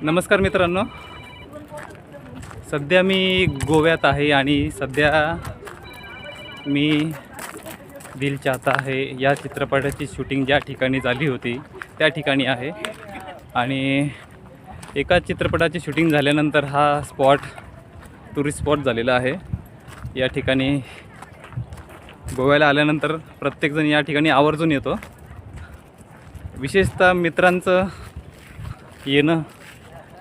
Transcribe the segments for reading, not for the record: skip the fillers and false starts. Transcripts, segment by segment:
नमस्कार मित्रांनो, सध्या मी गोव्यात आहे आणि सध्या मी दिल चाहता है या चित्रपटाची शूटिंग ज्या ठिकाणी झाली होती त्या ठिकाणी आहे. आणि एका चित्रपटाची शूटिंग झाल्यानंतर हा स्पॉट टुरिस्ट स्पॉट झालेला आहे. या ठिकाणी गोव्याला आल्यानंतर प्रत्येकजण या ठिकाणी आवर्जून येतो. विशेषतः मित्रांचं येणं,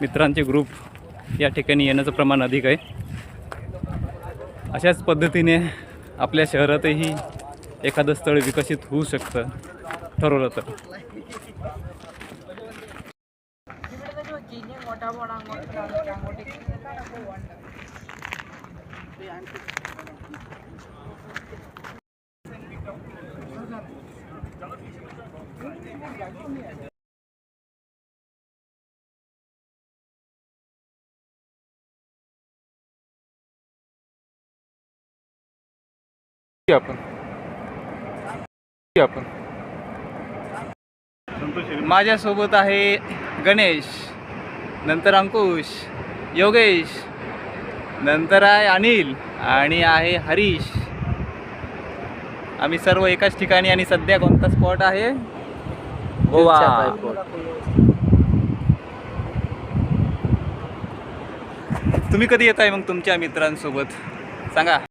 मित्रांचे ग्रुप या ठिकाणी येण्याचं प्रमाण अधिक आहे. अशाच पद्धतीने आपल्या शहरातही एखादं स्थळ विकसित होऊ शकतं ठरवलं तर. आपण माझ्यासोबत आहे गणेश, नंतर अंकुश, योगेश, नंतर आहे अनिल आणि आहे हरीश. आम्ही सर्व एकाच ठिकाणी. आणि सध्या कोणता स्पॉट आहे? गोवा. तुम्ही कधी येत आहे मग तुमच्या मित्रांसोबत सांगा.